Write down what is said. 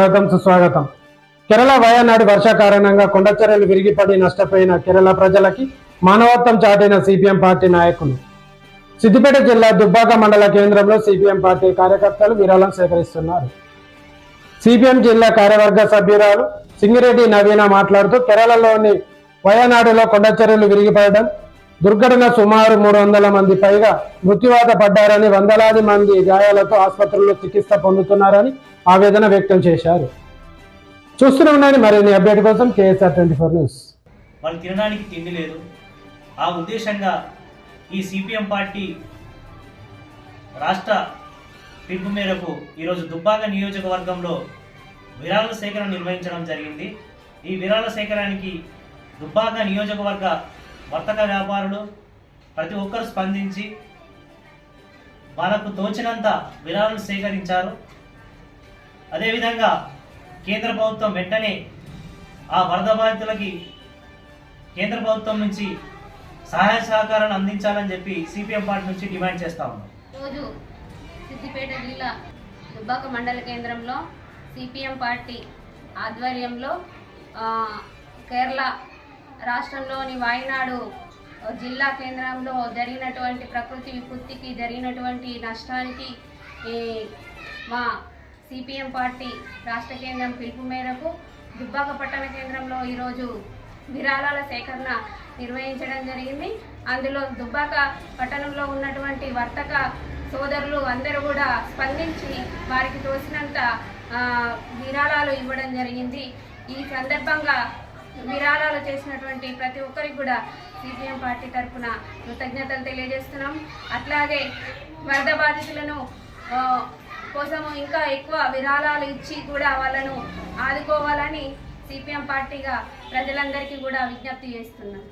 స్వాగతం సుస్వాగతం. కేరళ వయనాడు వర్ష కారణంగా కొండచర్యలు విరిగిపడి నష్టపోయిన కేరళ ప్రజలకి మానవత్వం చాటిన సిపిఎం పార్టీ నాయకులు. సిద్దిపేట జిల్లా దుబ్బాక మండల కేంద్రంలో సిపిఎం పార్టీ కార్యకర్తలు విరాళం సేకరిస్తున్నారు. సిపిఎం జిల్లా కార్యవర్గ సభ్యురాలు సింగిరెడ్డి నవీన మాట్లాడుతూ కేరళలోని వయనాడులో కొండచర్యలు విరిగిపడడం, దుర్ఘటన సుమారు 300 మంది పైగా మృత్యువాత పడ్డారని, వందలాది మంది గాయాలతో ఆసుపత్రుల్లో చికిత్స పొందుతున్నారని ఆవేదన వ్యక్తం చేశారు. చూస్తూనే ఉండండి మరిన్ని అప్డేట్ కోసం KSR 24 న్యూస్. వాళ్ళు తినడానికి తిండి లేదు. ఆ ఉద్దేశంగా ఈ సిపిఎం పార్టీ రాష్ట్ర పిలుపు మేరకు ఈరోజు దుబ్బాక నియోజకవర్గంలో విరాళ సేకరణ నిర్వహించడం జరిగింది. ఈ విరాళ సేకరణకి దుబ్బాక నియోజకవర్గ వర్తక వ్యాపారులు ప్రతి ఒక్కరు స్పందించి వాళ్ళకు తోచినంత విరాళాలు సేకరించారు. అదేవిధంగా కేంద్ర ప్రభుత్వం వెంటనే ఆ వరద బాధితులకి కేంద్ర ప్రభుత్వం నుంచి సహాయ సహకారాన్ని అందించాలని చెప్పి సిపిఎం పార్టీ నుంచి డిమాండ్ చేస్తా ఉన్నాం. రోజు సిద్దిపేట జిల్లా దుబ్బాక మండల కేంద్రంలో సిపిఎం పార్టీ ఆధ్వర్యంలో కేరళ రాష్ట్రంలోని వాయనాడు జిల్లా కేంద్రంలో జరిగినటువంటి ప్రకృతి విపత్తికి జరిగినటువంటి నష్టానికి మా సిపిఎం పార్టీ రాష్ట్ర కేంద్రం పిలుపు మేరకు దుబ్బాక పట్టణ కేంద్రంలో ఈరోజు విరాళాల సేకరణ నిర్వహించడం జరిగింది. అందులో దుబ్బాక పట్టణంలో ఉన్నటువంటి వర్తక సోదరులు అందరూ కూడా స్పందించి వారికి తోసినంత విరాళాలు ఇవ్వడం జరిగింది. ఈ సందర్భంగా విరాళాలు చేసినటువంటి ప్రతి ఒక్కరికి కూడా సిపిఎం పార్టీ తరఫున కృతజ్ఞతలు తెలియజేస్తున్నాం. అట్లాగే వరద బాధితులను కోసము ఇంకా ఎక్కువ విరాళాలు ఇచ్చి కూడా వాళ్ళను ఆదుకోవాలని సిపిఎం పార్టీగా ప్రజలందరికీ కూడా విజ్ఞప్తి చేస్తున్నాం.